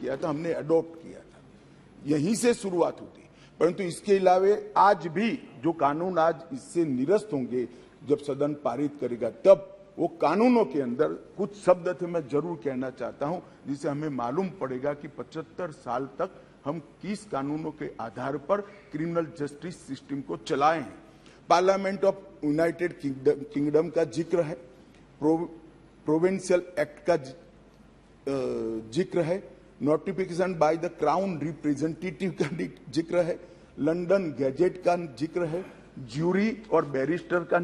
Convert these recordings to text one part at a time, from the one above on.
किया था, हमने अडॉप्ट किया था, यहीं से शुरुआत होती। परंतु इसके अलावा आज भी जो कानून आज इससे निरस्त होंगे, जब सदन पारित करेगा, तब वो कानूनों के अंदर कुछ शब्द थे मैं जरूर कहना चाहता हूं, जिससे हमें मालूम पड़ेगा कि 75 साल तक हम किस कानूनों के आधार पर क्रिमिनल जस्टिस सिस्टम को चलाए हैं। पार्लियामेंट ऑफ यूनाइटेड किंगडम का जिक्र है, प्रोविंशियल एक्ट का जिक्र है, notification by the crown representative का जिक्र है, लंदन गैजेट का जिक्र है, ज्यूरी और बैरिस्टर का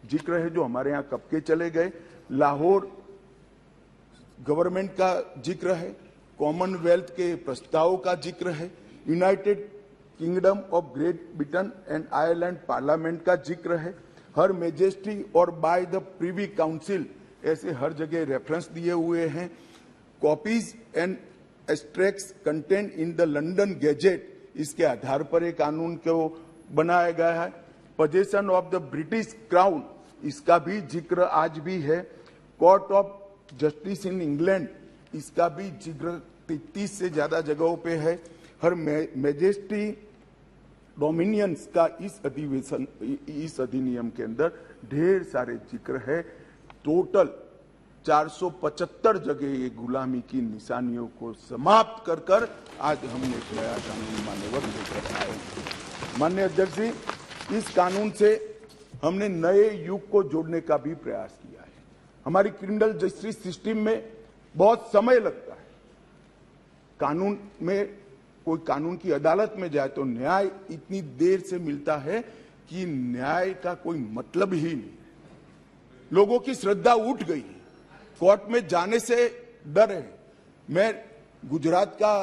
जिक्र है जो हमारे यहाँ कब के चले गए, लाहौर गवर्नमेंट का जिक्र है, कॉमनवेल्थ के प्रस्ताव का जिक्र है, United kingdom of great Britain and Ireland parliament का जिक्र है, हर मेजेस्टी और बाय द प्रीवी काउंसिल, ऐसे हर जगह रेफरेंस दिए हुए हैं। Copies and extracts content in the London gadget, इसके आधार पर एक कानून को बनाया गया है। Possession of the British crown, इसका भी जिक्र आज भी है। Court of justice in England, इसका भी जिक्र 33 से ज्यादा जगहों पे है। हर मैजेस्टी डोमिनियंस का इस अधिनियम के अंदर ढेर सारे जिक्र है। टोटल 475 जगह ये गुलामी की निशानियों को समाप्त कर कर आज हमने एक नया कानून मान्यवर लेकर आए। माननीय अध्यक्ष जी, इस कानून से हमने नए युग को जोड़ने का भी प्रयास किया है। हमारी क्रिमिनल जस्टिस सिस्टम में बहुत समय लगता है। कानून में कोई कानून की अदालत में जाए तो न्याय इतनी देर से मिलता है कि न्याय का कोई मतलब ही नहीं। लोगों की श्रद्धा उठ गई है, कोर्ट में जाने से डर है। मैं गुजरात का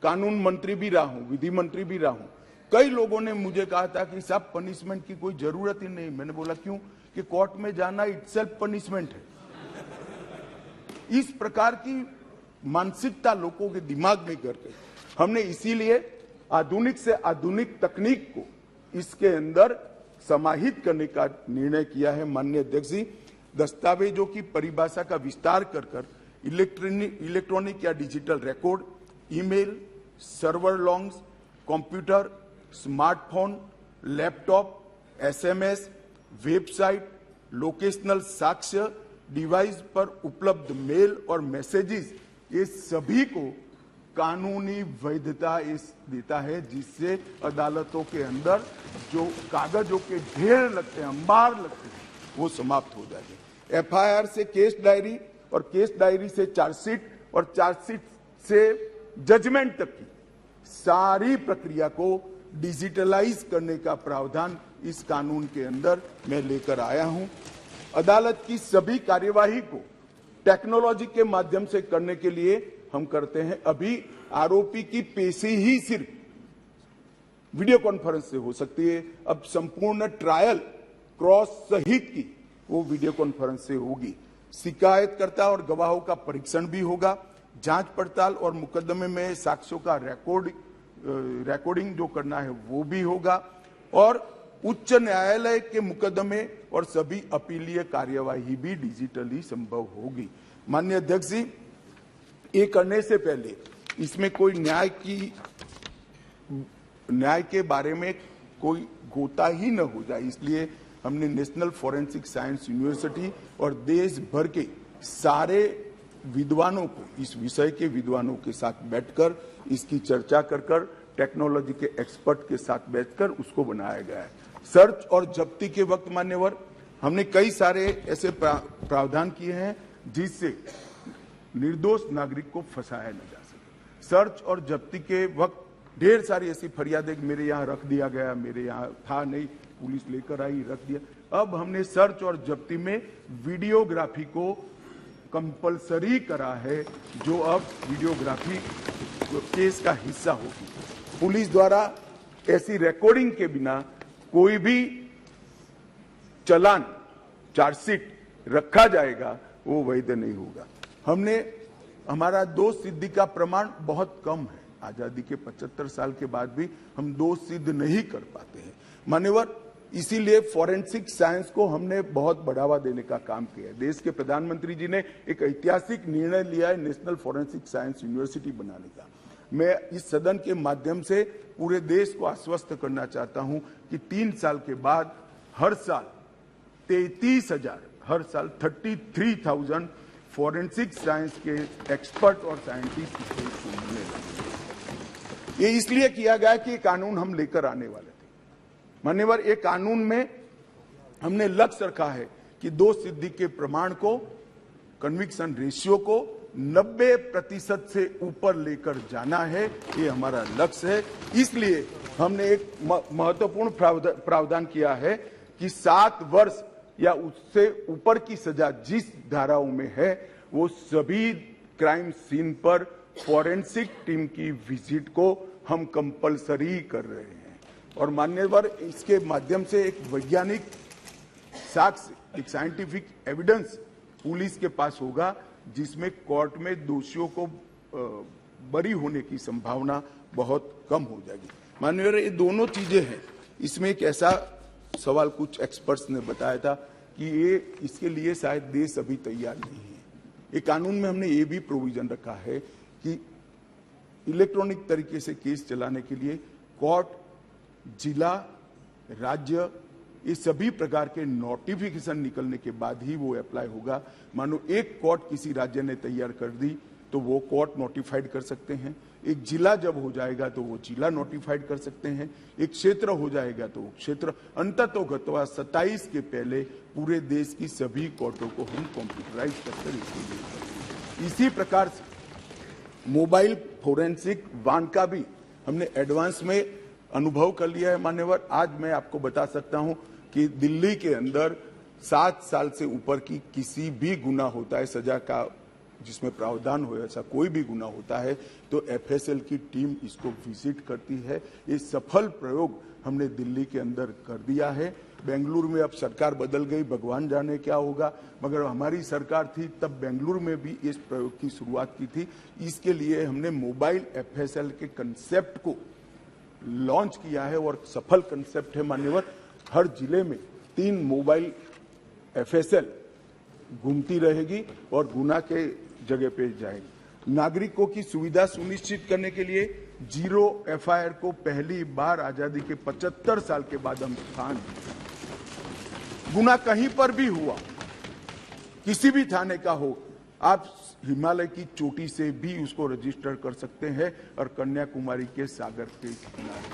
कानून मंत्री भी रहा हूं, विधि मंत्री भी रहा हूं। कई लोगों ने मुझे कहा था कि साहब पनिशमेंट की कोई जरूरत ही नहीं। मैंने बोला क्यों? कि कोर्ट में जाना इटसेल्फ पनिशमेंट है। इस प्रकार की मानसिकता लोगों के दिमाग में कर गई। हमने इसीलिए आधुनिक से आधुनिक तकनीक को इसके अंदर समाहित करने का निर्णय किया है। माननीय अध्यक्ष जी, दस्तावेजों की परिभाषा का विस्तार कर कर इलेक्ट्रॉनिक या digital record, email, server longs, computer, smartphone, laptop, SMS, website, locational साक्ष्य, डिवाइस पर उपलब्ध मेल और मैसेजेस, ये सभी को कानूनी वैधता इस देता है, जिससे अदालतों के अंदर जो कागजों के ढेर लगते हैं, अंबार लगते हैं, वो समाप्त हो जाएंगे। एफआईआर से केस डायरी और केस डायरी से चार्जशीट और चार्जशीट से जजमेंट तक की सारी प्रक्रिया को डिजिटलाइज करने का प्रावधान इस कानून के अंदर मैं लेकर आया हूं। अदालत की सभी कार्यवाही को टेक्नोलॉजी के माध्यम से करने के लिए हम करते हैं। अभी आरोपी की पेशी ही सिर्फ वीडियो कॉन्फ्रेंस से हो सकती है, अब संपूर्ण ट्रायल क्रॉस सहित की वो वीडियो कॉन्फ्रेंस से होगी। शिकायतकर्ता और गवाहों का परीक्षण भी होगा। जांच पड़ताल और मुकदमे में साक्ष्यों का रिकॉर्डिंग जो करना है वो भी होगा, और उच्च न्यायालय के मुकदमे और सभी अपीलीय कार्यवाही भी डिजिटली संभव होगी। माननीय अध्यक्ष जी, ये करने से पहले इसमें कोई न्याय के बारे में कोई गोता ही न हो जाए, इसलिए हमने नेशनल फॉरेंसिक साइंस यूनिवर्सिटी और देश भर के सारे विद्वानों को, इस विषय के विद्वानों के साथ बैठकर इसकी चर्चा कर टेक्नोलॉजी के एक्सपर्ट के साथ बैठकर उसको बनाया गया है। सर्च और जब्ती के वक्त मान्यवर हमने कई सारे ऐसे प्रावधान किए हैं जिससे निर्दोष नागरिक को फंसाया न जा सके। सर्च और जब्ती के वक्त ढेर सारी ऐसी फरियादें मेरे यहाँ रख दिया गया, मेरे यहाँ था नहीं, पुलिस लेकर आई, रख दिया। अब हमने सर्च और जब्ती में वीडियोग्राफी को कंपलसरी करा है, जो अब वीडियोग्राफी केस का हिस्सा होगी। पुलिस द्वारा ऐसी रिकॉर्डिंग के बिना कोई भी चालान, चार्जशीट रखा जाएगा वो वैध नहीं होगा। हमारा दोष सिद्धि का प्रमाण बहुत कम है। आजादी के 75 साल के बाद भी हम दोष सिद्ध नहीं कर पाते हैं। मान्यवर, इसीलिए फॉरेंसिक साइंस को हमने बहुत बढ़ावा देने का काम किया है। देश के प्रधानमंत्री जी ने एक ऐतिहासिक निर्णय लिया है नेशनल फॉरेंसिक साइंस यूनिवर्सिटी बनाने का। मैं इस सदन के माध्यम से पूरे देश को आश्वस्त करना चाहता हूं कि 3 साल के बाद हर साल 33,000 फॉरेंसिक साइंस के एक्सपर्ट और साइंटिस्ट मिलने लगे। ये इसलिए किया गया कि कानून हम लेकर आने वाले थे। मान्यवर, ये कानून में हमने लक्ष्य रखा है कि 2 सिद्धि के प्रमाण को, कन्विक्शन रेशियो को 90% से ऊपर लेकर जाना है। ये हमारा लक्ष्य है। इसलिए हमने एक महत्वपूर्ण प्रावधान किया है कि 7 वर्ष या उससे ऊपर की सजा जिस धाराओं में है वो सभी क्राइम सीन पर फॉरेंसिक टीम की विजिट को हम कंपलसरी कर रहे हैं। और मान्यवर, इसके माध्यम से एक वैज्ञानिक साक्ष्य, एक साइंटिफिक एविडेंस पुलिस के पास होगा, जिसमें कोर्ट में दोषियों को बरी होने की संभावना बहुत कम हो जाएगी। माननीय, ये दोनों चीजें हैं। इसमें एक ऐसा सवाल कुछ एक्सपर्ट्स ने बताया था कि ये इसके लिए शायद देश अभी तैयार नहीं है। ये कानून में हमने ये भी प्रोविजन रखा है कि इलेक्ट्रॉनिक तरीके से केस चलाने के लिए कोर्ट, जिला, राज्य, ये सभी प्रकार के नोटिफिकेशन निकलने के बाद ही वो अप्लाई होगा। मानो एक कोर्ट किसी राज्य ने तैयार कर दी तो वो कोर्ट नोटिफाइड कर सकते हैं। एक जिला जब हो जाएगा तो वो जिला नोटिफाइड कर सकते हैं। एक क्षेत्र हो जाएगा तो क्षेत्र, अंततोगत्वा 27 के पहले पूरे देश की सभी कोर्टों को हम कंप्यूटराइज करते। इसी प्रकार से मोबाइल फोरेंसिक वाहन का भी हमने एडवांस में अनुभव कर लिया है। मान्यवर, आज मैं आपको बता सकता हूं कि दिल्ली के अंदर 7 साल से ऊपर की किसी भी गुना होता है, सजा का जिसमें प्रावधान हो, ऐसा कोई भी गुना होता है तो एफएसएल की टीम इसको विजिट करती है। ये सफल प्रयोग हमने दिल्ली के अंदर कर दिया है। बेंगलुरु में अब सरकार बदल गई, भगवान जाने क्या होगा, मगर हमारी सरकार थी तब बेंगलुरु में भी इस प्रयोग की शुरुआत की थी। इसके लिए हमने मोबाइल एफएसएल के कंसेप्ट को लॉन्च किया है और सफल कंसेप्ट है। मान्यवर, हर जिले में 3 मोबाइल एफएसएल घूमती रहेगी और गुना के जगह पे जाएगी। नागरिकों की सुविधा सुनिश्चित करने के लिए 0 एफआईआर को पहली बार आजादी के 75 साल के बाद हम स्थान, गुना कहीं पर भी हुआ, किसी भी थाने का हो, आप हिमालय की चोटी से भी उसको रजिस्टर कर सकते हैं और कन्याकुमारी के सागर के किनारे